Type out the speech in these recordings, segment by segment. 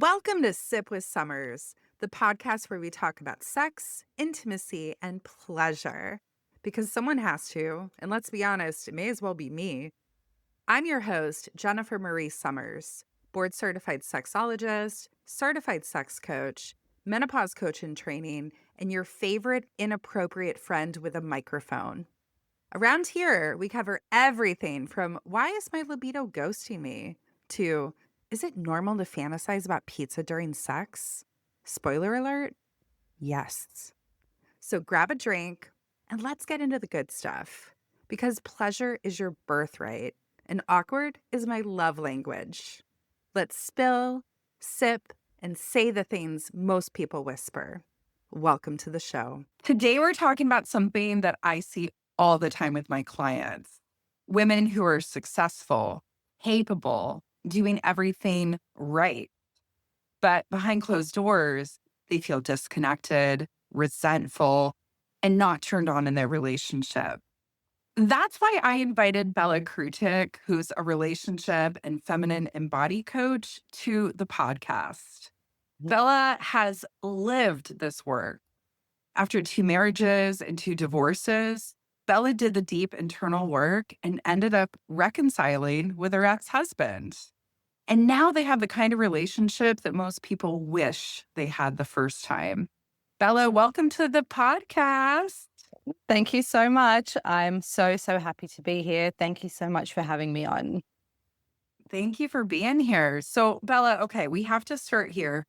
Welcome to Sip with Summers, the podcast where we talk about sex, intimacy, and pleasure. Because someone has to, and let's be honest, it may as well be me. I'm your host, Jennifer Marie Summers, board certified sexologist, certified sex coach, menopause coach in training, and your favorite inappropriate friend with a microphone. Around here, we cover everything from why is my libido ghosting me to is it normal to fantasize about pizza during sex? Spoiler alert, yes. So grab a drink and let's get into the good stuff because pleasure is your birthright and awkward is my love language. Let's spill, sip, and say the things most people whisper. Welcome to the show. Today, we're talking about something that I see all the time with my clients women who are successful, capable, doing everything right. But behind closed doors, they feel disconnected, resentful, and not turned on in their relationship. That's why I invited Bella Krutik, who's a relationship and feminine and body coach, to the podcast. Bella has lived this work. After 2 marriages and 2 divorces, Bella did the deep internal work and ended up reconciling with her ex-husband. And now they have the kind of relationship that most people wish they had the first time. Bella, welcome to the podcast. Thank you so much. I'm so happy to be here. Thank you so much for having me on. Thank you for being here. So, Bella, okay, we have to start here.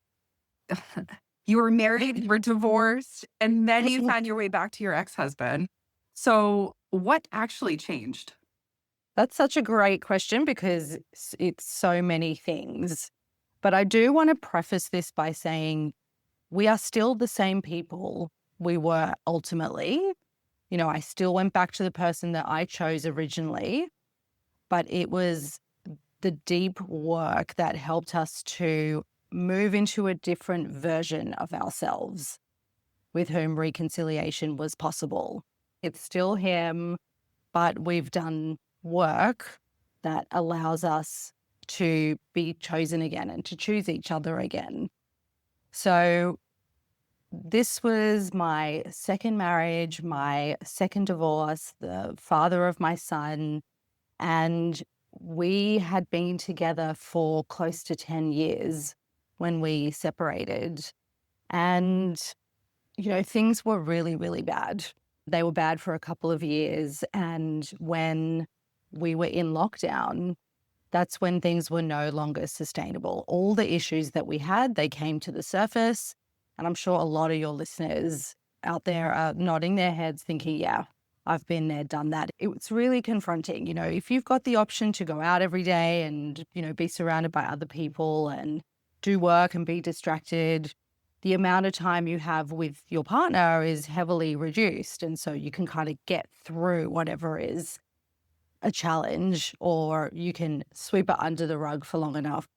You were married, you were divorced, and then you found your way back to your ex-husband. So what actually changed? That's such a great question because it's so many things. But I do want to preface this by saying we are still the same people we were ultimately. You know, I still went back to the person that I chose originally, but it was the deep work that helped us to move into a different version of ourselves with whom reconciliation was possible. It's still him, but we've done work that allows us to be chosen again and to choose each other again. So this was my second marriage, my second divorce, the father of my son, and we had been together for close to 10 years when we separated. And, you know, things were really, really bad. They were bad for a couple of years. And when we were in lockdown, that's when things were no longer sustainable. All the issues that we had, they came to the surface. And I'm sure a lot of your listeners out there are nodding their heads thinking, yeah, I've been there, done that. It's really confronting. You know, if you've got the option to go out every day and, you know, be surrounded by other people and do work and be distracted, the amount of time you have with your partner is heavily reduced. And so you can kind of get through whatever is a challenge, or you can sweep it under the rug for long enough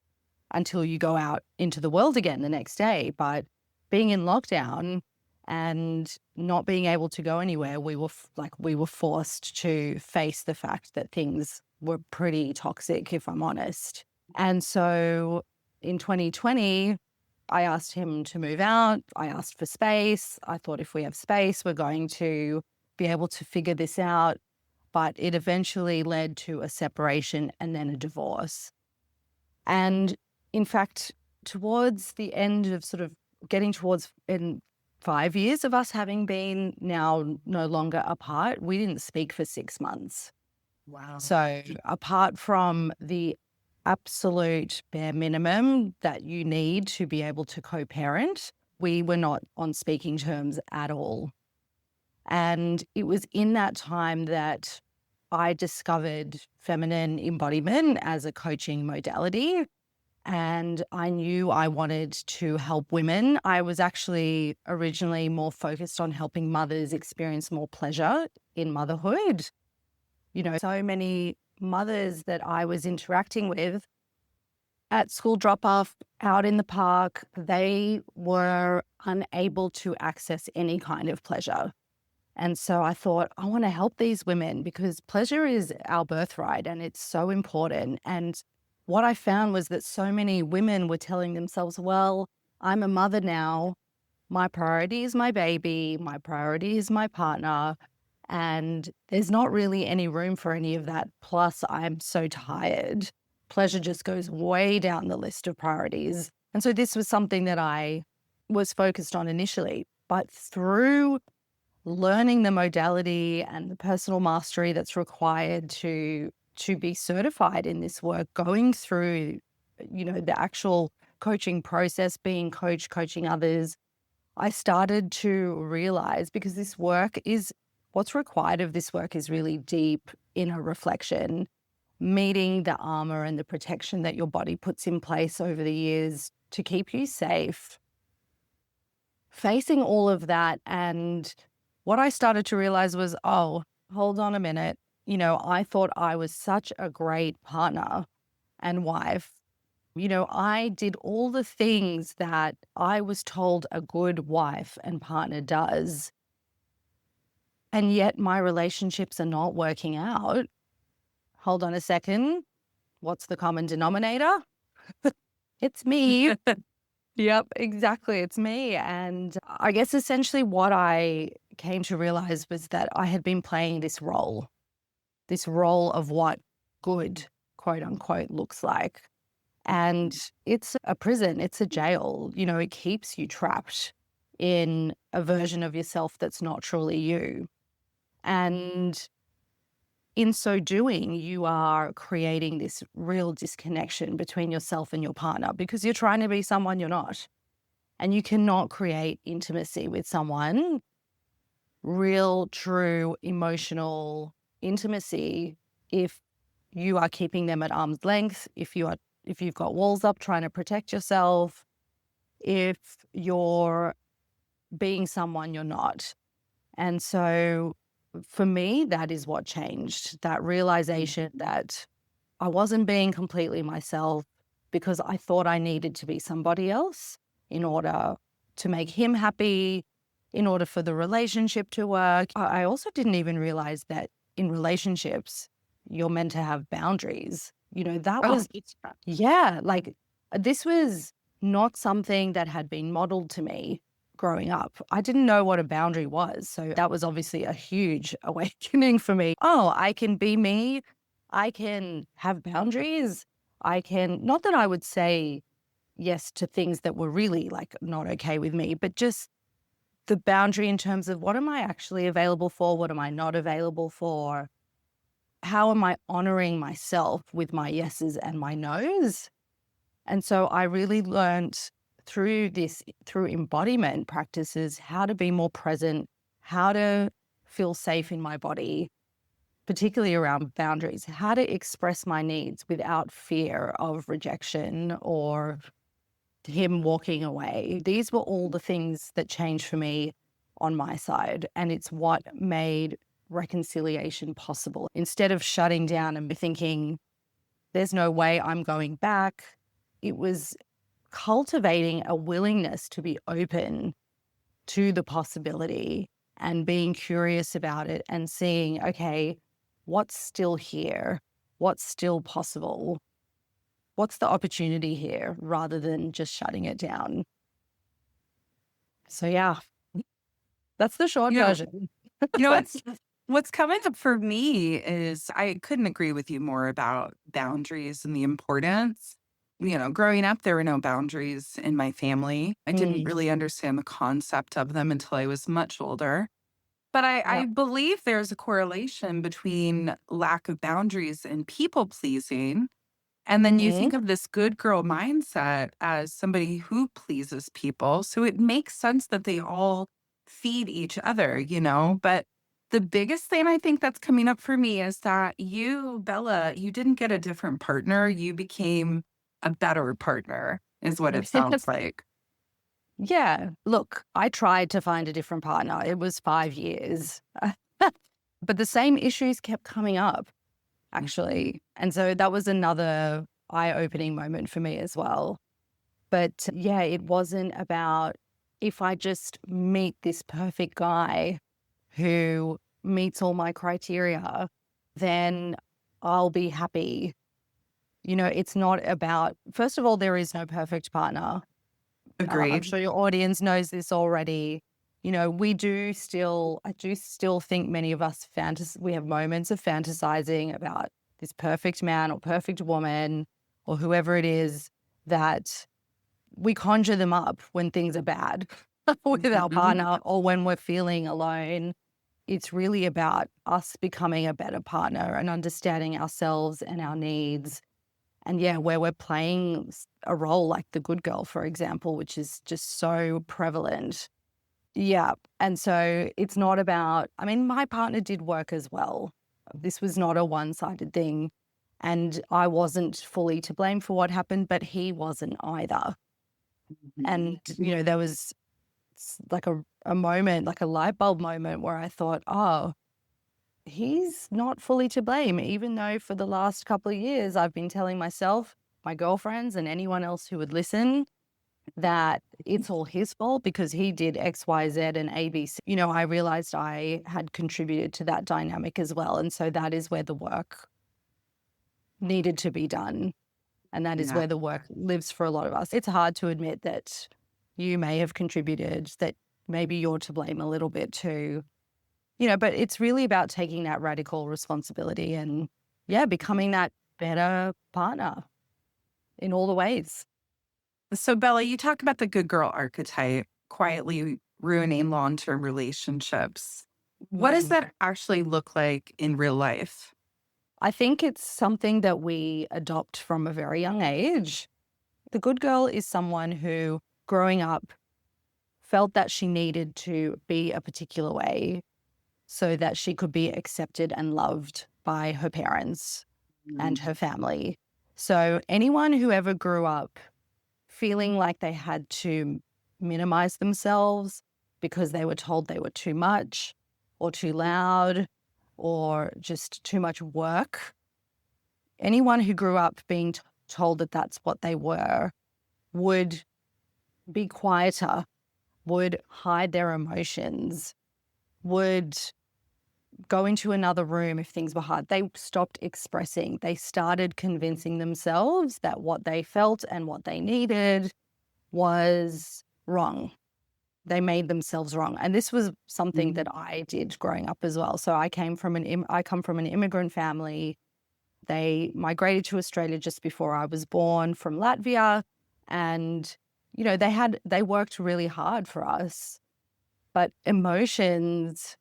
until you go out into the world again the next day. But being in lockdown and not being able to go anywhere, we were forced to face the fact that things were pretty toxic, if I'm honest. And so in 2020, I asked him to move out. I asked for space. I thought if we have space, we're going to be able to figure this out. But it eventually led to a separation and then a divorce. And in fact, towards the end of sort of getting towards in 5 years of us having been now no longer apart, we didn't speak for 6 months. Wow. So apart from the absolute bare minimum that you need to be able to co-parent, we were not on speaking terms at all. And it was in that time that I discovered feminine embodiment as a coaching modality. And I knew I wanted to help women. I was actually originally more focused on helping mothers experience more pleasure in motherhood. You know, so many mothers that I was interacting with at school drop-off, out in the park, they were unable to access any kind of pleasure. And so I thought, I want to help these women because pleasure is our birthright and it's so important. And what I found was that so many women were telling themselves, well, I'm a mother now. My priority is my baby. My priority is my partner. And there's not really any room for any of that. Plus, I'm so tired. Pleasure just goes way down the list of priorities. And so this was something that I was focused on initially. But through learning the modality and the personal mastery that's required to be certified in this work, going through, the actual coaching process, being coached, coaching others, I started to realize, because this work is what's required of this work is really deep inner reflection, meeting the armor and the protection that your body puts in place over the years to keep you safe, facing all of that. And what I started to realize was, oh, hold on a minute. I thought I was such a great partner and wife. I did all the things that I was told a good wife and partner does. And yet my relationships are not working out. Hold on a second. What's the common denominator? It's me. Yep, exactly. It's me. And I guess essentially what I came to realize was that I had been playing this role of what good, quote unquote, looks like. And it's a prison, it's a jail. It keeps you trapped in a version of yourself that's not truly you. And in so doing, you are creating this real disconnection between yourself and your partner because you're trying to be someone you're not. And you cannot create intimacy with someone, real, true, emotional intimacy, if you are keeping them at arm's length, if you've got walls up trying to protect yourself, if you're being someone you're not. And so for me, that is what changed, that realization that I wasn't being completely myself because I thought I needed to be somebody else in order to make him happy, in order for the relationship to work. I also didn't even realize that in relationships, you're meant to have boundaries. That Oh, was, yeah, like this was not something that had been modeled to me growing up. I didn't know what a boundary was. So that was obviously a huge awakening for me. Oh, I can be me. I can have boundaries. I can, not that I would say yes to things that were really like not okay with me, but just the boundary in terms of what am I actually available for? What am I not available for? How am I honoring myself with my yeses and my nos? And so I really learned through embodiment practices, how to be more present, how to feel safe in my body, particularly around boundaries, how to express my needs without fear of rejection or him walking away. These were all the things that changed for me on my side. And it's what made reconciliation possible. Instead of shutting down and thinking, there's no way I'm going back, it was cultivating a willingness to be open to the possibility and being curious about it and seeing, okay, what's still here? What's still possible? What's the opportunity here rather than just shutting it down? So yeah, that's the short you know, version. you know what's coming up for me is I couldn't agree with you more about boundaries and the importance. Growing up, there were no boundaries in my family. I didn't Mm, really understand the concept of them until I was much older. But yeah. I believe there's a correlation between lack of boundaries and people pleasing. And then you Mhm. think of this good girl mindset as somebody who pleases people. So it makes sense that they all feed each other. But the biggest thing I think that's coming up for me is that you, Bella, you didn't get a different partner. You became a better partner, is what it sounds like. Yeah. Look, I tried to find a different partner. It was 5 years. But the same issues kept coming up, actually. And so that was another eye-opening moment for me as well. But yeah, it wasn't about if I just meet this perfect guy who meets all my criteria, then I'll be happy. It's not about, first of all, there is no perfect partner. I'm Agreed. sure your audience knows this already. I do still think many of us we have moments of fantasizing about this perfect man or perfect woman or whoever it is, that we conjure them up when things are bad with our Mhm. partner or when we're feeling alone. It's really about us becoming a better partner and understanding ourselves and our needs. And yeah, where we're playing a role like the good girl, for example, which is just so prevalent. Yeah. And so it's not about, I mean, my partner did work as well. This was not a one-sided thing. And I wasn't fully to blame for what happened, but he wasn't either. And, there was like a moment, like a light bulb moment where I thought, oh, he's not fully to blame, even though for the last couple of years I've been telling myself, my girlfriends, and anyone else who would listen that it's all his fault because he did X, Y, Z, and ABC. I realized I had contributed to that dynamic as well. And so that is where the work needed to be done. And that is Yeah. where the work lives for a lot of us. It's hard to admit that you may have contributed, that maybe you're to blame a little bit too. But it's really about taking that radical responsibility and, yeah, becoming that better partner in all the ways. So, Bella, you talk about the good girl archetype quietly ruining long-term relationships. What does Mhm. that actually look like in real life? I think it's something that we adopt from a very young age. The good girl is someone who, growing up, felt that she needed to be a particular way so that she could be accepted and loved by her parents and her family. So anyone who ever grew up feeling like they had to minimize themselves because they were told they were too much or too loud or just too much work, anyone who grew up being told that that's what they were would be quieter, would hide their emotions, would go into another room if things were hard. They stopped expressing. They started convincing themselves that what they felt and what they needed was wrong. They made themselves wrong. And this was something that I did growing up as well. So I come from an immigrant family. They migrated to Australia just before I was born from Latvia. And, they worked really hard for us. But emotions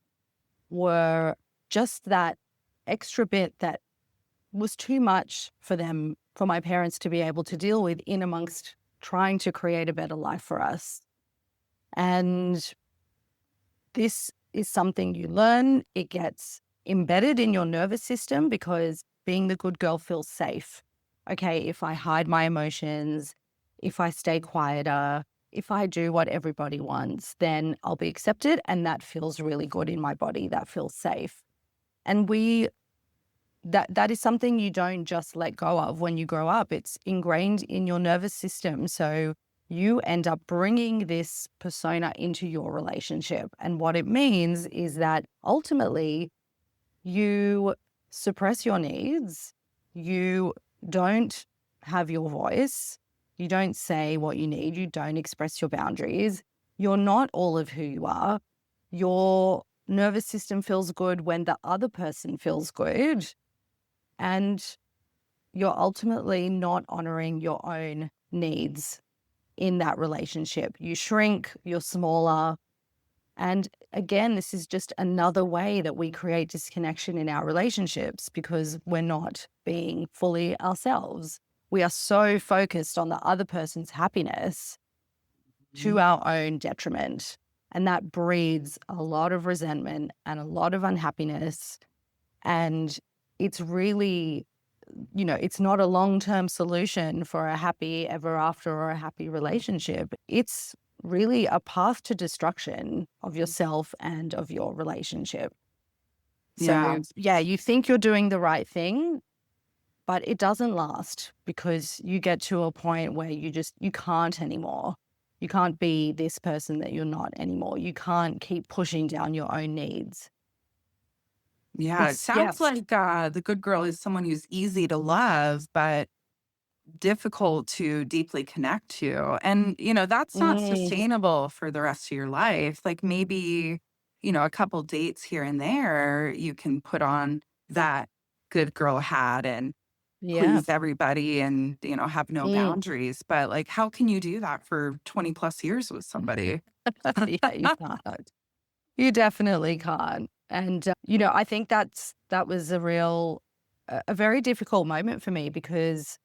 were just that extra bit that was too much for them, for my parents to be able to deal with in amongst trying to create a better life for us. And this is something you learn. It gets embedded in your nervous system because being the good girl feels safe. Okay, if I hide my emotions, if I stay quieter, if I do what everybody wants, then I'll be accepted. And that feels really good in my body. That feels safe. And that is something you don't just let go of when you grow up. It's ingrained in your nervous system. So you end up bringing this persona into your relationship. And what it means is that ultimately you suppress your needs, you don't have your voice, you don't say what you need, you don't express your boundaries. You're not all of who you are. Your nervous system feels good when the other person feels good. And you're ultimately not honoring your own needs in that relationship. You shrink, you're smaller. And again, this is just another way that we create disconnection in our relationships because we're not being fully ourselves. We are so focused on the other person's happiness to our own detriment. And that breeds a lot of resentment and a lot of unhappiness. And it's really, it's not a long-term solution for a happy ever after or a happy relationship. It's really a path to destruction of yourself and of your relationship. Yeah. So, yeah, you think you're doing the right thing, but it doesn't last because you get to a point where you can't anymore. You can't be this person that you're not anymore. You can't keep pushing down your own needs. Yeah. It Yeah. sounds like the good girl is someone who's easy to love, but difficult to deeply connect to. And, that's not Mm, sustainable for the rest of your life. Like maybe, a couple dates here and there, you can put on that good girl hat and yeah. please everybody and, have no Mm. boundaries. But like, how can you do that for 20 plus years with somebody? Yeah, you can't. You definitely can't. And, I think that was a very difficult moment for me because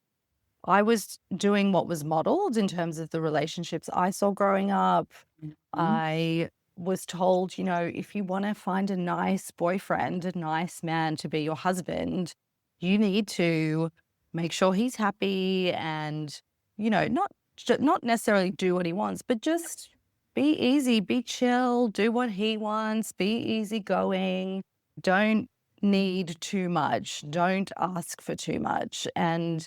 I was doing what was modeled in terms of the relationships I saw growing up. Mhm. I was told, if you want to find a nice boyfriend, a nice man to be your husband, you need to make sure he's happy and, not necessarily do what he wants, but just be easy, be chill, do what he wants, be easygoing. Don't need too much. Don't ask for too much. And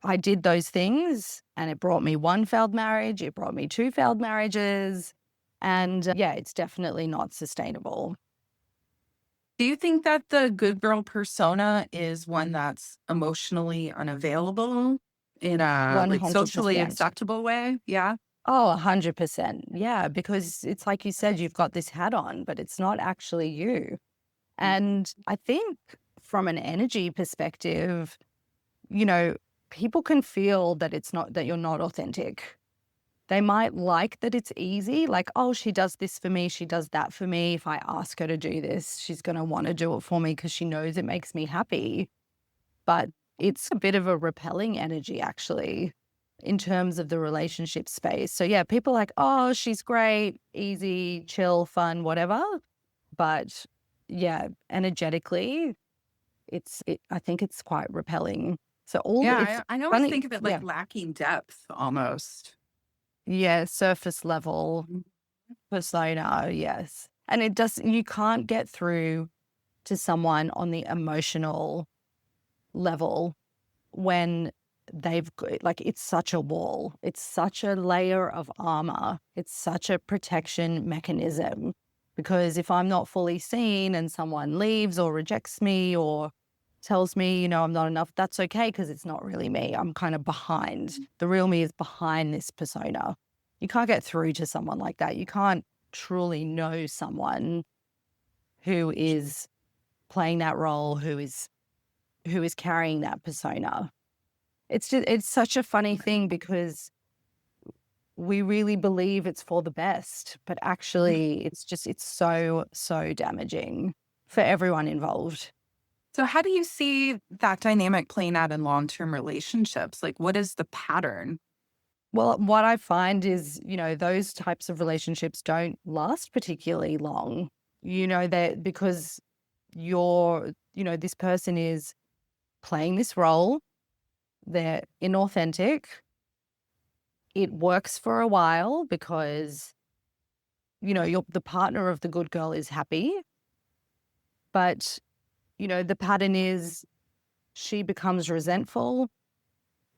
I did those things and it brought me one failed marriage, it brought me two failed marriages. And yeah, it's definitely not sustainable. Do you think that the good girl persona is one that's emotionally unavailable in a like socially 100%. acceptable way? Yeah. Oh, 100%. Yeah, because it's like you said, you've got this hat on, but it's not actually you. And I think from an energy perspective, you know, people can feel that that you're not authentic. They might like that it's easy, like, "Oh, she does this for me, she does that for me. If I ask her to do this, she's gonna wanna do it for me because she knows it makes me happy." But it's a bit of a repelling energy actually in terms of the relationship space. So, yeah, people are like, "Oh, she's great, easy, chill, fun, whatever." But, yeah, energetically, I think it's quite repelling. So it's Yeah, I always funny. think of it Yeah. like lacking depth almost. Yeah, surface level Mhm. persona, yes. And you can't get through to someone on the emotional level when like, it's such a wall. It's such a layer of armor. It's such a protection mechanism. Because if I'm not fully seen and someone leaves or rejects me or tells me, I'm not enough, that's okay because it's not really me. I'm kind of behind. The real me is behind this persona. You can't get through to someone like that. You can't truly know someone who is playing that role, who is carrying that persona. It's such a funny thing because we really believe it's for the best, but actually it's so, so damaging for everyone involved. So how do you see that dynamic playing out in long-term relationships? Like what is the pattern? Well, what I find is, those types of relationships don't last particularly long. That because this person is playing this role, they're inauthentic. It works for a while because, the partner of the good girl is happy, but, the pattern is she becomes resentful,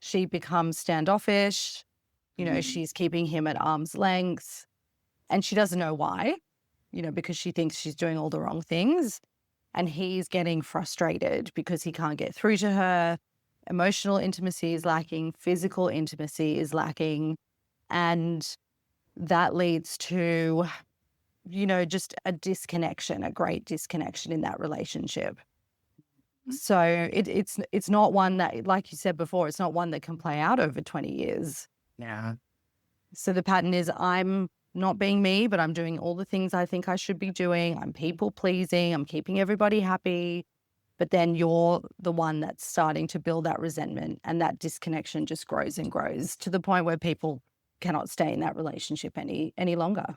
she becomes standoffish, Mhm. she's keeping him at arm's length and she doesn't know why, because she thinks she's doing all the wrong things. And he's getting frustrated because he can't get through to her. Emotional intimacy is lacking, physical intimacy is lacking. And that leads to, just a disconnection, a great disconnection in that relationship. So it's not one that, like you said before, it's not one that can play out over 20 years. Yeah. So the pattern is I'm not being me, but I'm doing all the things I think I should be doing. I'm people pleasing. I'm keeping everybody happy. But then you're the one that's starting to build that resentment and that disconnection just grows and grows to the point where people cannot stay in that relationship any longer.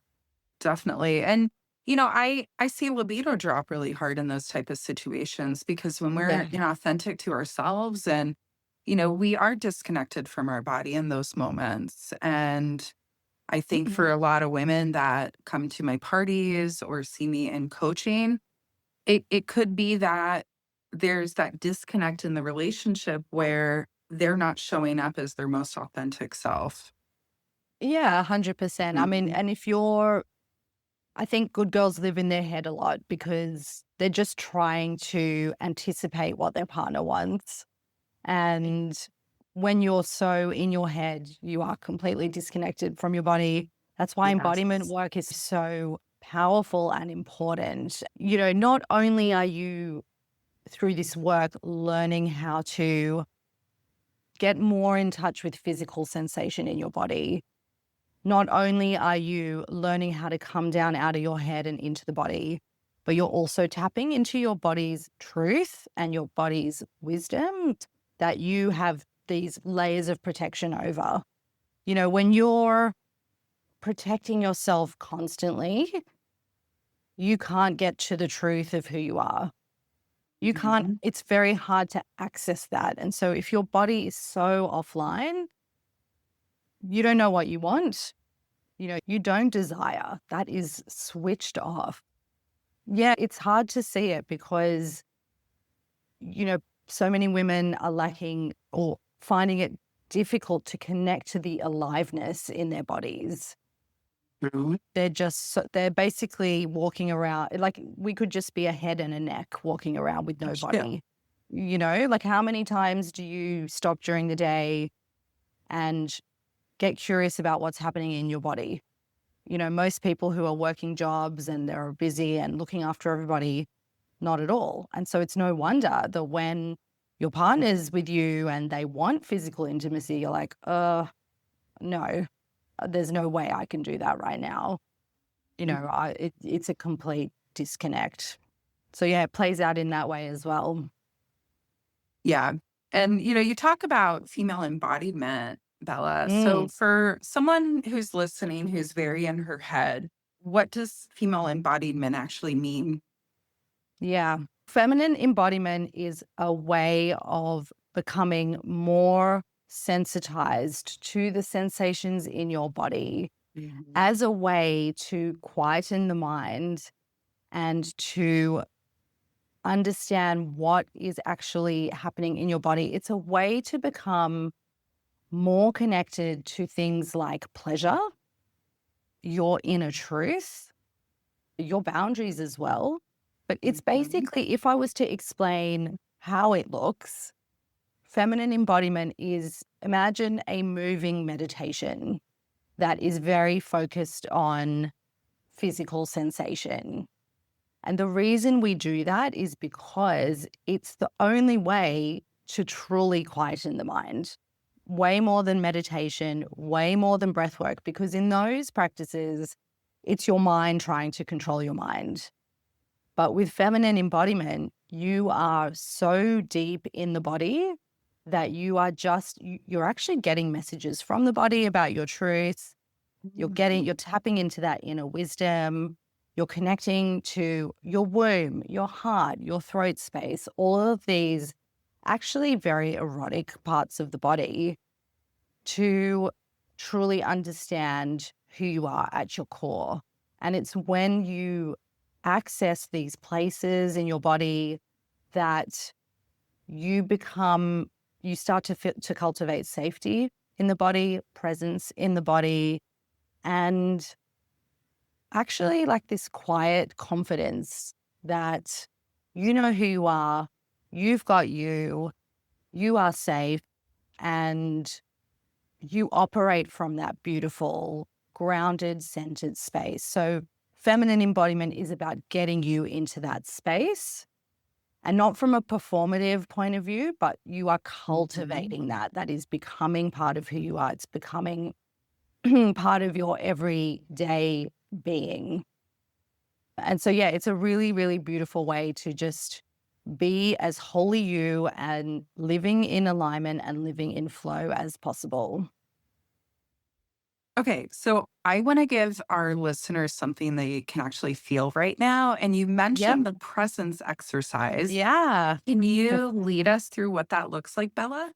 Definitely. And I see libido drop really hard in those type of situations because when we're Yeah. inauthentic to ourselves and we are disconnected from our body in those moments. And I think for a lot of women that come to my parties or see me in coaching, it could be that there's that disconnect in the relationship where they're not showing up as their most authentic self. Yeah, 100%. I mean, Mhm. and I think good girls live in their head a lot because they're just trying to anticipate what their partner wants. And when you're so in your head, you are completely disconnected from your body. That's why embodiment Yes. work is so powerful and important. Not only are you through this work learning how to get more in touch with physical sensation in your body, not only are you learning how to come down out of your head and into the body, but you're also tapping into your body's truth and your body's wisdom that you have these layers of protection over. When you're protecting yourself constantly, you can't get to the truth of who you are. You can't, Mhm. it's very hard to access that. And so if your body is so offline, you don't know what you want. You don't desire. That is switched off. Yeah, it's hard to see it because, you know, so many women are lacking or finding it difficult to connect to the aliveness in their bodies. True. They're basically walking around like we could just be a head and a neck walking around with no Yeah. body. Like how many times do you stop during the day and get curious about what's happening in your body? Most people who are working jobs and they're busy and looking after everybody, not at all. And so it's no wonder that when your partner's with you and they want physical intimacy, you're like, no, there's no way I can do that right now. It's a complete disconnect. So yeah, it plays out in that way as well. Yeah. And, you talk about female embodiment, Bella. So Mm, for someone who's listening, who's very in her head, what does female embodiment actually mean? yeah. Feminine embodiment is a way of becoming more sensitized to the sensations in your body Mhm. as a way to quieten the mind and to understand what is actually happening in your body. It's a way to become more connected to things like pleasure, your inner truth, your boundaries as well. But it's Mhm. basically, if I was to explain how it looks, feminine embodiment is imagine a moving meditation that is very focused on physical sensation. And the reason we do that is because it's the only way to truly quieten the mind. Way more than meditation, way more than breath work, because in those practices, it's your mind trying to control your mind. But with feminine embodiment, you are so deep in the body that you're actually getting messages from the body about your truth. You're tapping into that inner wisdom. You're connecting to your womb, your heart, your throat space, all of these actually very erotic parts of the body to truly understand who you are at your core. And it's when you access these places in your body that you start to cultivate safety in the body, presence in the body, and actually like this quiet confidence that you know who you are, you've got you are safe, and you operate from that beautiful, grounded, centered space. So, feminine embodiment is about getting you into that space and not from a performative point of view, but you are Mhm. cultivating that. That is becoming part of who you are. It's becoming part of your everyday being. And so, yeah, it's a really, really beautiful way to just be as wholly you and living in alignment and living in flow as possible. Okay, so I want to give our listeners something they can actually feel right now. And you Yep. mentioned the presence exercise. Yeah. Can you lead us through what that looks like, Bella?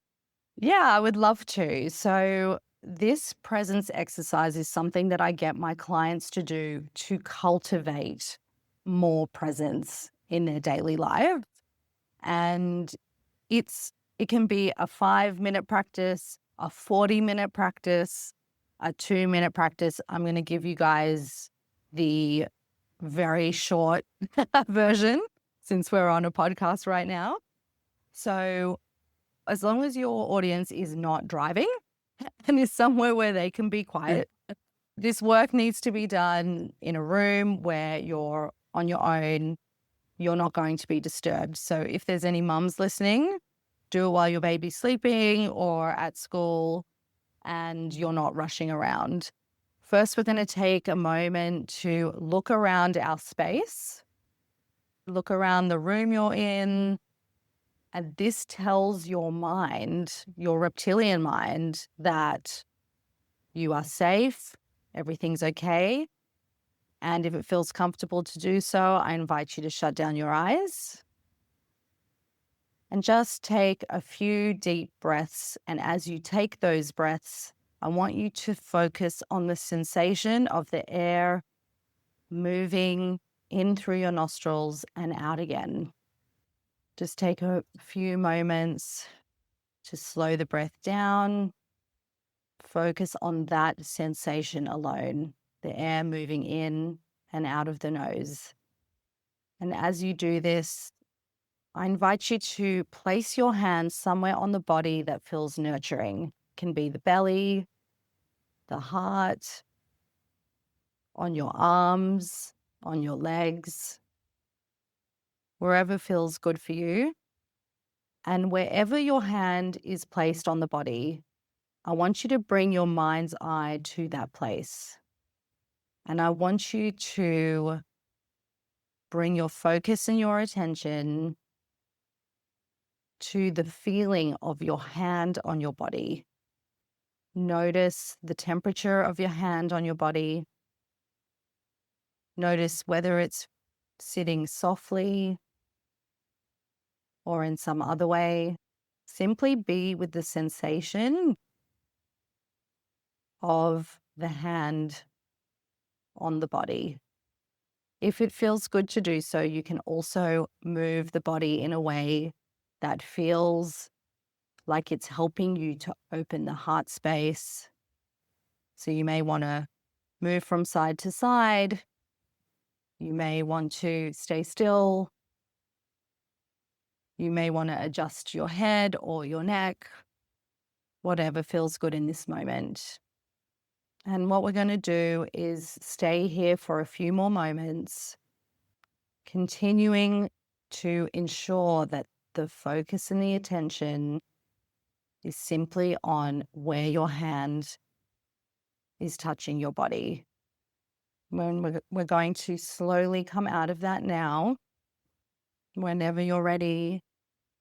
Yeah, I would love to. So, this presence exercise is something that I get my clients to do to cultivate more presence in their daily life. And it can be a 5-minute practice, a 40-minute practice, a 2-minute practice. I'm going to give you guys the very short version since we're on a podcast right now. So, as long as your audience is not driving and is somewhere where they can be Mm. quiet, this work needs to be done in a room where you're on your own. You're not going to be disturbed. So if there's any mums listening, do it while your baby's sleeping or at school and you're not rushing around. First, we're going to take a moment to look around our space, look around the room you're in. And this tells your mind, your reptilian mind, that you are safe, everything's okay. And if it feels comfortable to do so, I invite you to shut down your eyes and just take a few deep breaths. And as you take those breaths, I want you to focus on the sensation of the air moving in through your nostrils and out again. Just take a few moments to slow the breath down. Focus on that sensation alone, the air moving in and out of the nose. And as you do this, I invite you to place your hands somewhere on the body that feels nurturing. It can be the belly, the heart, on your arms, on your legs, wherever feels good for you. And wherever your hand is placed on the body, I want you to bring your mind's eye to that place. And I want you to bring your focus and your attention to the feeling of your hand on your body. Notice the temperature of your hand on your body. Notice whether it's sitting softly or in some other way. Simply be with the sensation of the hand on the body. If it feels good to do so, you can also move the body in a way that feels like it's helping you to open the heart space. So you may want to move from side to side. You may want to stay still. You may want to adjust your head or your neck, whatever feels good in this moment. And what we're going to do is stay here for a few more moments, continuing to ensure that the focus and the attention is simply on where your hand is touching your body. When we're going to slowly come out of that now. Whenever you're ready,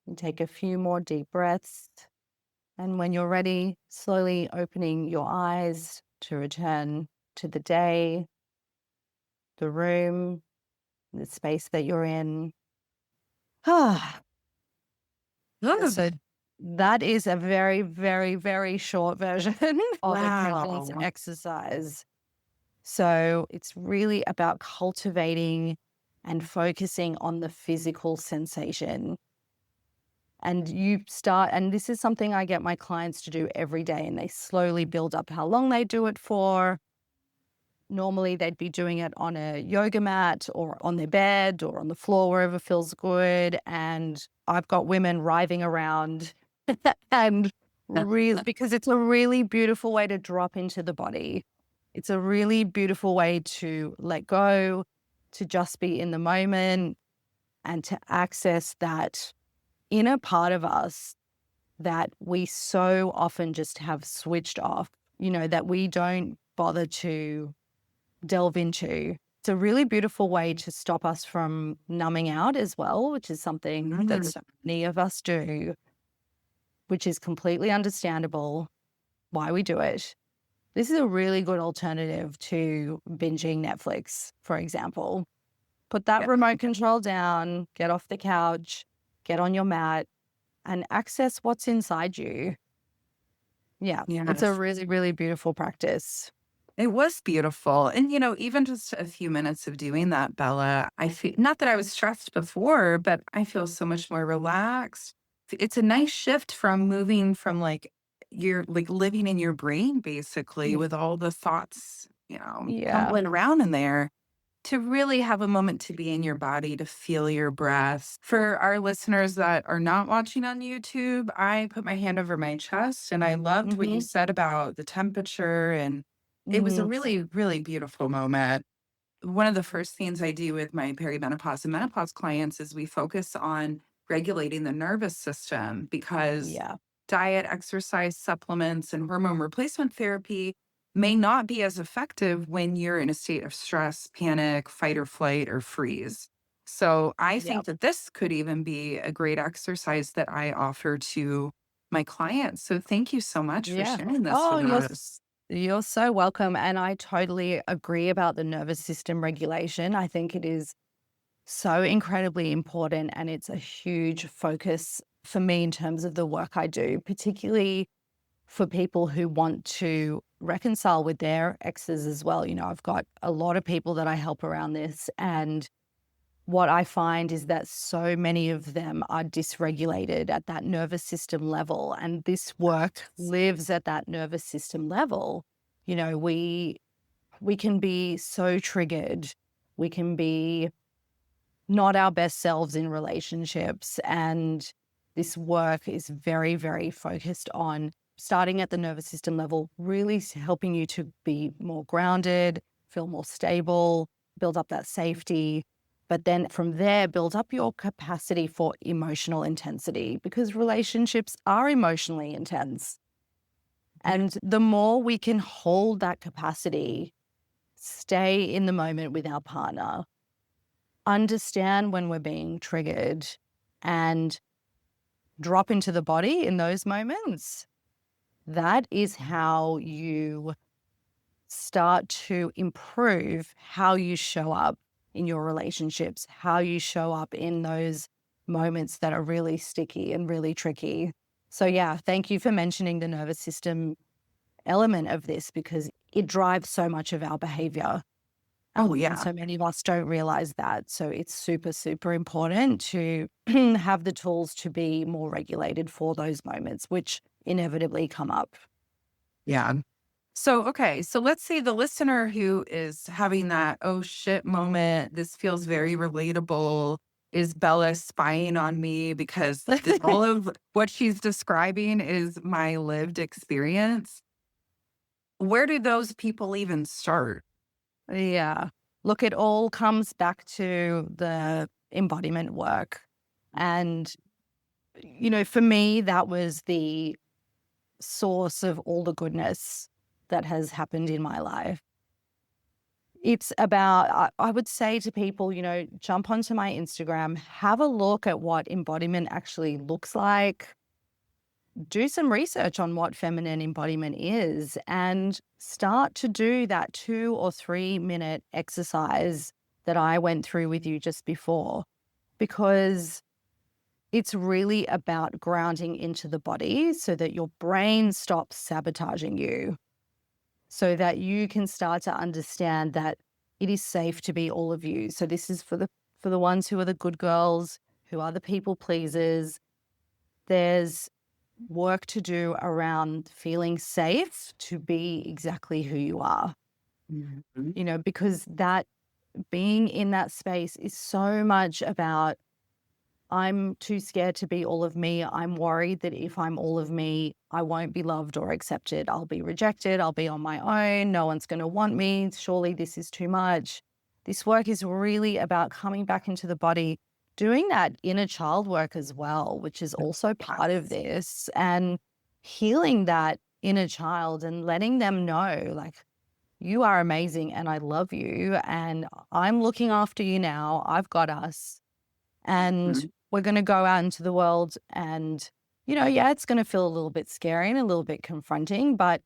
you take a few more deep breaths. And when you're ready, slowly opening your eyes to return to the day, the room, the space that you're in. Ah, so that is a very, very, very short version of a presence Wow. exercise. So it's really about cultivating and focusing on the physical sensation. And you start, and this is something I get my clients to do every day, and they slowly build up how long they do it for. Normally, they'd be doing it on a yoga mat or on their bed or on the floor, wherever feels good. And I've got women writhing around and really, because it's a really beautiful way to drop into the body. It's a really beautiful way to let go, to just be in the moment and to access that inner part of us that we so often just have switched off, that we don't bother to delve into. It's a really beautiful way to stop us from numbing out as well, which is something that so many of us do, which is completely understandable why we do it. This is a really good alternative to binging Netflix, for example. Put that remote control down, get off the couch, get on your mat, and access what's inside you. Yeah, it's a Yes. really, really beautiful practice. It was beautiful. And, even just a few minutes of doing that, Bella, I feel not that I was stressed before, but I feel so much more relaxed. It's a nice shift from moving from you're like living in your brain basically Yeah. with all the thoughts, Yeah. tumbling around in there to really have a moment to be in your body, to feel your breath. For our listeners that are not watching on YouTube, I put my hand over my chest and I loved what you Mm-hmm. said about the temperature. And it was a Mm-hmm. really, really beautiful moment. One of the first things I do with my perimenopause and menopause clients is we focus on regulating the nervous system because Yeah. diet, exercise, supplements, and hormone replacement therapy may not be as effective when you're in a state of stress, panic, fight or flight, or freeze. So I Yeah. think that this could even be a great exercise that I offer to my clients. So thank you so much for Yeah. sharing this Oh, with us. you're so welcome. And I totally agree about the nervous system regulation. I think it is so incredibly important. And it's a huge focus for me in terms of the work I do, particularly for people who want to reconcile with their exes as well. I've got a lot of people that I help around this. And what I find is that so many of them are dysregulated at that nervous system level. And this work lives at that nervous system level. We can be so triggered. We can be not our best selves in relationships. And this work is very, very focused on starting at the nervous system level, really helping you to be more grounded, feel more stable, build up that safety. But then from there, build up your capacity for emotional intensity because relationships are emotionally intense. And the more we can hold that capacity, stay in the moment with our partner, understand when we're being triggered and drop into the body in those moments, that is how you start to improve how you show up in your relationships, how you show up in those moments that are really sticky and really tricky. So, yeah, thank you for mentioning the nervous system element of this because it drives so much of our behavior. Oh, And yeah. so many of us don't realize that. So it's super, super important to have the tools to be more regulated for those moments, which inevitably come up. Yeah. So, okay. So let's say the listener who is having that, oh shit moment, this feels very relatable. Is Bella spying on me? Because all of what she's describing is my lived experience. Where do those people even start? Yeah. Look, it all comes back to the embodiment work. And, for me, that was the source of all the goodness that has happened in my life. It's about, I would say to people, jump onto my Instagram, have a look at what embodiment actually looks like, do some research on what feminine embodiment is, and start to do that 2 or 3 minute exercise that I went through with you just before, because it's really about grounding into the body so that your brain stops sabotaging you so that you can start to understand that it is safe to be all of you. So this is for the ones who are the good girls, who are the people pleasers. There's work to do around feeling safe to be exactly who you are. Mhm. Because that being in that space is so much about I'm too scared to be all of me. I'm worried that if I'm all of me, I won't be loved or accepted. I'll be rejected. I'll be on my own. No one's going to want me. Surely this is too much. This work is really about coming back into the body, doing that inner child work as well, which is also part of this, and healing that inner child and letting them know, like, you are amazing and I love you and I'm looking after you now. I've got us. And Mhm. we're going to go out into the world and, yeah, it's going to feel a little bit scary and a little bit confronting, but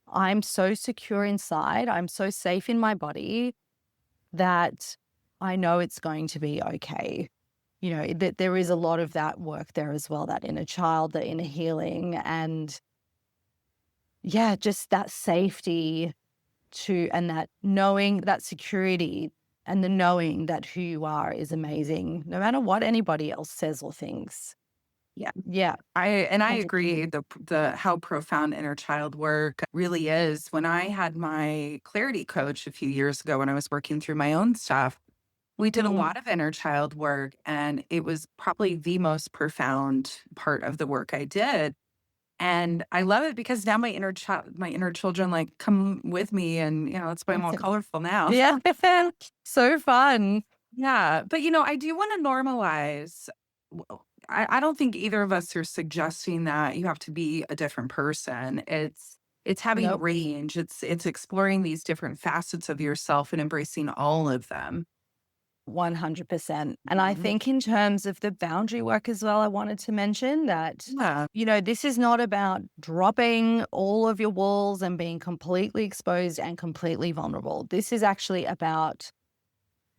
I'm so secure inside. I'm so safe in my body that I know it's going to be okay. That there is a lot of that work there as well, that inner child, the inner healing, and yeah, just that safety and that knowing, that security, and the knowing that who you are is amazing, no matter what anybody else says or thinks. Yeah. Yeah. I 100%. agree. The how profound inner child work really is. When I had my clarity coach a few years ago, when I was working through my own stuff, we did a Mm, lot of inner child work, and it was probably the most profound part of the work I did. And I love it because now my inner children like come with me, and it's way more colorful now. yeah. So fun. Yeah, but I do want to normalize. I don't think either of us are suggesting that you have to be a different person. It's having Nope. range. It's exploring these different facets of yourself and embracing all of them. 100%. And I Mhm. think in terms of the boundary work as well, I wanted to mention that, Yeah. this is not about dropping all of your walls and being completely exposed and completely vulnerable. This is actually about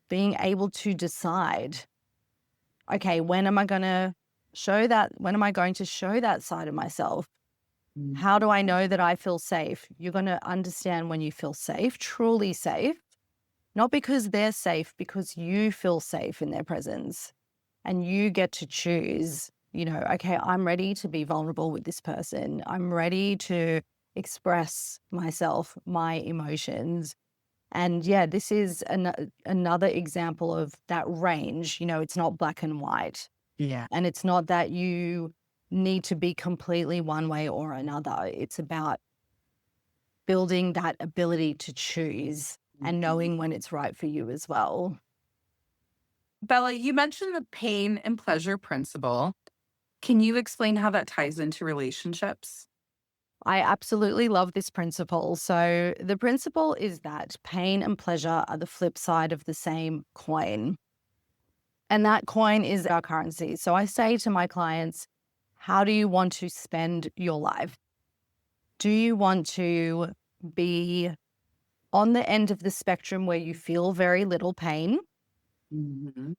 being able to decide, okay, when am I going to show that? When am I going to show that side of myself? How do I know that I feel safe? You're going to understand when you feel safe, truly safe, not because they're safe, because you feel safe in their presence and you get to choose, okay, I'm ready to be vulnerable with this person. I'm ready to express myself, my emotions. And yeah, this is another example of that range. It's not black and white. Yeah. And it's not that you need to be completely one way or another. It's about building that ability to choose and Mhm. knowing when it's right for you as well. Bella, you mentioned the pain and pleasure principle. Can you explain how that ties into relationships? I absolutely love this principle. So, the principle is that pain and pleasure are the flip side of the same coin. And that coin is our currency. So, I say to my clients, how do you want to spend your life? Do you want to be on the end of the spectrum where you feel very little pain, Mhm.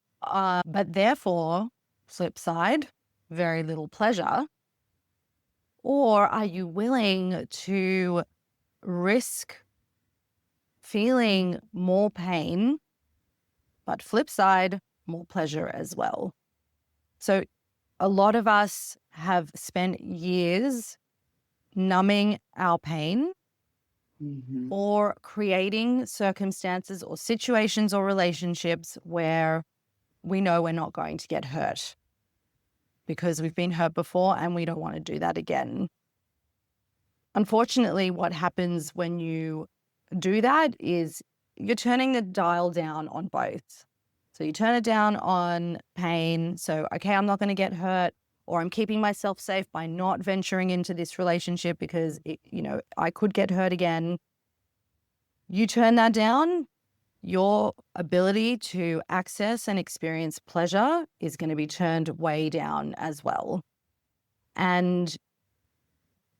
but therefore, flip side, very little pleasure? Or are you willing to risk feeling more pain, but flip side, more pleasure as well? So, a lot of us have spent years numbing our pain Mhm. or creating circumstances or situations or relationships where we know we're not going to get hurt because we've been hurt before and we don't want to do that again. Unfortunately, what happens when you do that is you're turning the dial down on both. So you turn it down on pain. So, okay, I'm not going to get hurt, or I'm keeping myself safe by not venturing into this relationship because, I could get hurt again. You turn that down, your ability to access and experience pleasure is going to be turned way down as well. And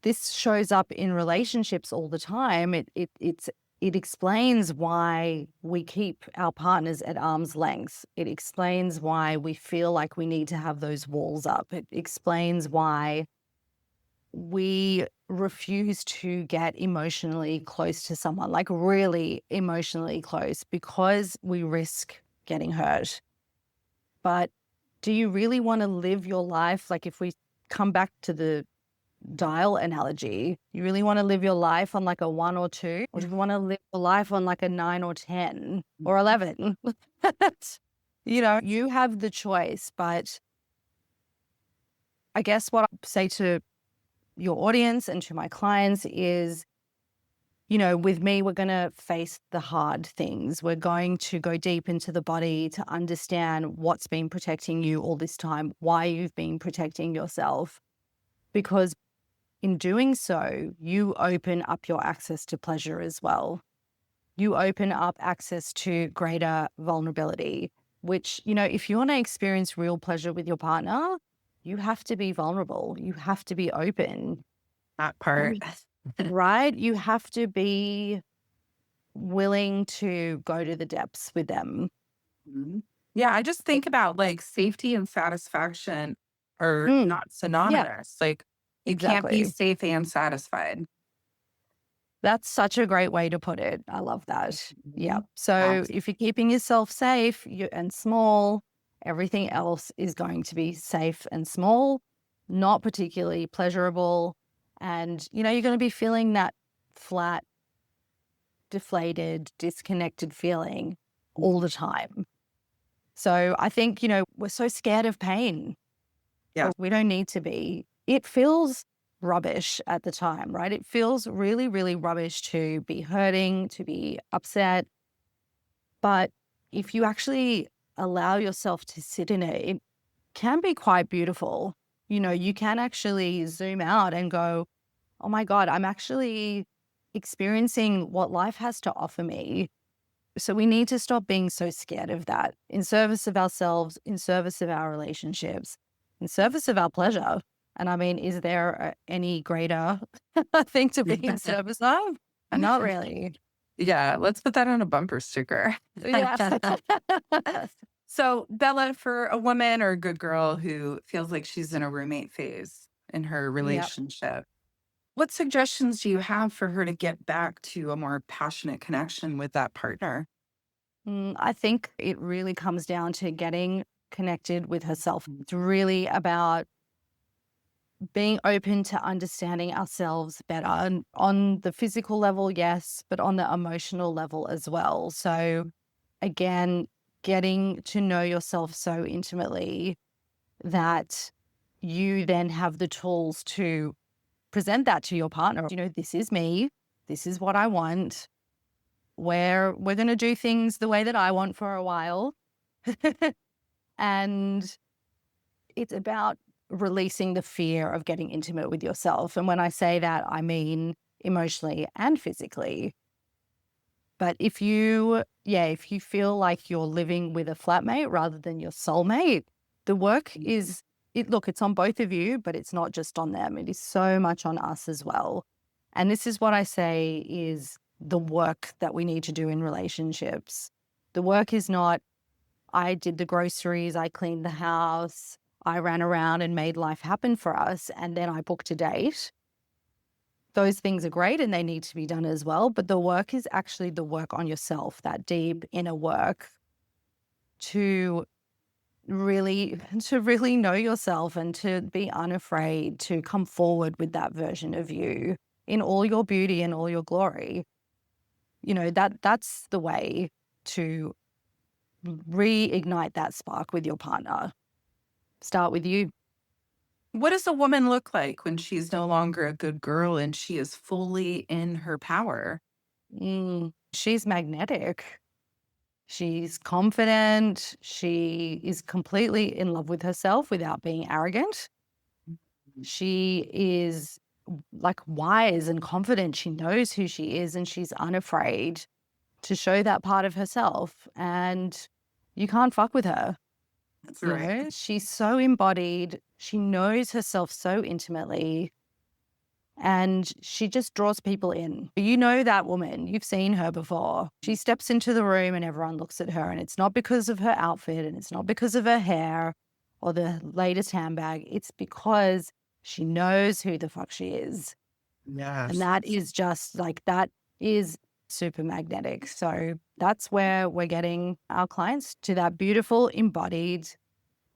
this shows up in relationships all the time. It explains why we keep our partners at arm's length. It explains why we feel like we need to have those walls up. It explains why we refuse to get emotionally close to someone, like really emotionally close, because we risk getting hurt. But do you really want to live your life? Like, if we come back to the dial analogy, you really want to live your life on like a 1 or 2, or do you want to live your life on like a 9 or 10 or 11? You have the choice. But I guess what I say to your audience and to my clients is, with me, we're going to face the hard things. We're going to go deep into the body to understand what's been protecting you all this time, why you've been protecting yourself. Because in doing so, you open up your access to pleasure as well. You open up access to greater vulnerability, which, if you want to experience real pleasure with your partner, you have to be vulnerable. You have to be open. That part. You Right? You have to be willing to go to the depths with them. Mhm. Yeah, I just think about like safety and satisfaction are Mm, not yeah, synonymous. Like you can't be exactly. safe and satisfied. That's such a great way to put it. I love that. Yeah. Mhm. So Abs- if you're keeping yourself safe and small, everything else is going to be safe and small. not particularly pleasurable. And, you're going to be feeling that flat, deflated, disconnected feeling all the time. So I think, we're so scared of pain. Yeah. But we don't need to be. It feels rubbish at the time, right? It feels really, really rubbish to be hurting, to be upset. But if you actually allow yourself to sit in it, it can be quite beautiful. You can actually zoom out and go, oh my God, I'm actually experiencing what life has to offer me. So we need to stop being so scared of that in service of ourselves, in service of our relationships, in service of our pleasure. And I mean, is there any greater thing to be in service of? Not really. Yeah, let's put that on a bumper sticker. Yeah. So, Bella, for a woman or a good girl who feels like she's in a roommate phase in her Yep. relationship, what suggestions do you have for her to get back to a more passionate connection with that partner? I think it really comes down to getting connected with herself. It's really about being open to understanding ourselves better. And on the physical level, yes, but on the emotional level as well. So, again, getting to know yourself so intimately that you then have the tools to present that to your partner. This is me. This is what I want. We're going to do things the way that I want for a while. And it's about releasing the fear of getting intimate with yourself. And when I say that, I mean emotionally and physically. But if you feel like you're living with a flatmate rather than your soulmate, the work is it's on both of you, but it's not just on them. It is so much on us as well. And this is what I say is the work that we need to do in relationships. The work is not, I did the groceries, I cleaned the house, I ran around and made life happen for us, and then I booked a date. Those things are great and they need to be done as well. But the work is actually the work on yourself, that deep inner work to really know yourself and to be unafraid to come forward with that version of you in all your beauty and all your glory. That's the way to reignite that spark with your partner. Start with you. What does a woman look like when she's no longer a good girl and she is fully in her power? She's magnetic. She's confident. She is completely in love with herself without being arrogant. She is like wise and confident. She knows who she is and she's unafraid to show that part of herself. And you can't fuck with her. That's right. She's so embodied. She knows herself so intimately. And she just draws people in. That woman, you've seen her before. She steps into the room and everyone looks at her. And it's not because of her outfit and it's not because of her hair or the latest handbag. It's because she knows who the fuck she is. Yes. And that is just that is super magnetic. So that's where we're getting our clients to that beautiful, embodied,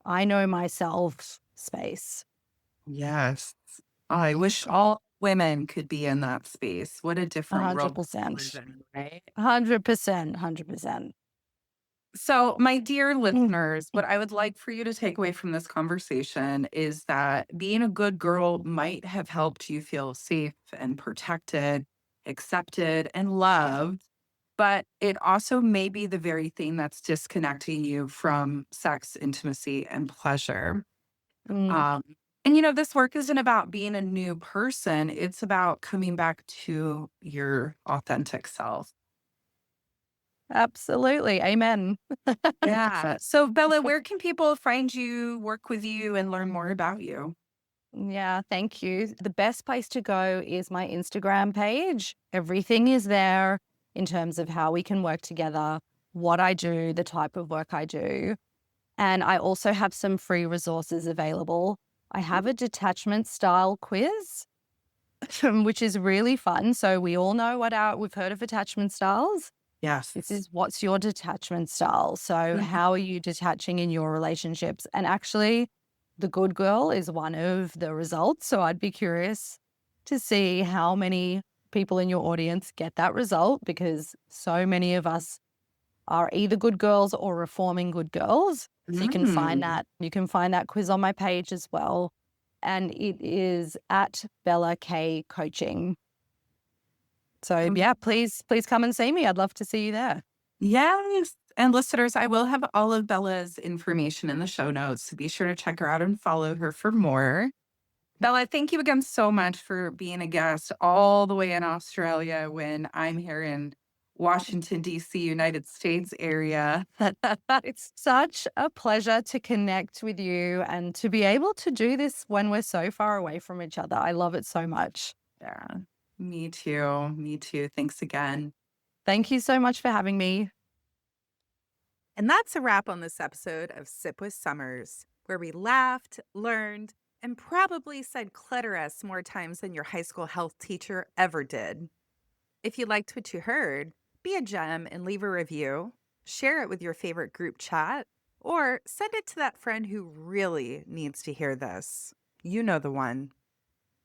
I know myself space. Yes. I wish all women could be in that space. What a different world we live 100%. in, right? 100%. 100%. So, my dear listeners, what I would like for you to take away from this conversation is that being a good girl might have helped you feel safe and protected, accepted, and loved, but it also may be the very thing that's disconnecting you from sex, intimacy, and pleasure. Mm, Um, and this work isn't about being a new person, it's about coming back to your authentic self. absolutely. Amen. Yeah. So, Bella, where can people find you, work with you, and learn more about you? Yeah, thank you. The best place to go is my Instagram page. Everything is there in terms of how we can work together, what I do, the type of work I do. And I also have some free resources available. I have a detachment style quiz, which is really fun. So we all know we've heard of attachment styles. Yes. This is what's your detachment style. So how are you detaching in your relationships? And actually, the good girl is one of the results. So I'd be curious to see how many people in your audience get that result, because so many of us are either good girls or reforming good girls. So Mm. you can find that quiz on my page as well. And it is at Bella K Coaching. So Um, yeah, please come and see me. I'd love to see you there. Yes. And listeners, I will have all of Bella's information in the show notes. So be sure to check her out and follow her for more. Bella, thank you again so much for being a guest all the way in Australia when I'm here in Washington, D.C., United States area. It's such a pleasure to connect with you and to be able to do this when we're so far away from each other. I love it so much. Yeah, me too. Me too. Thanks again. Thank you so much for having me. And that's a wrap on this episode of Sip with Summers, where we laughed, learned, and probably said clitoris more times than your high school health teacher ever did. If you liked what you heard, be a gem and leave a review, share it with your favorite group chat, or send it to that friend who really needs to hear this. You know the one.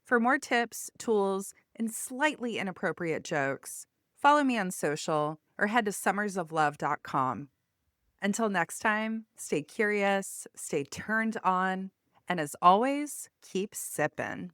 For more tips, tools, and slightly inappropriate jokes, follow me on social or head to summersoflove.com. Until next time, stay curious, stay turned on, and as always, keep sipping.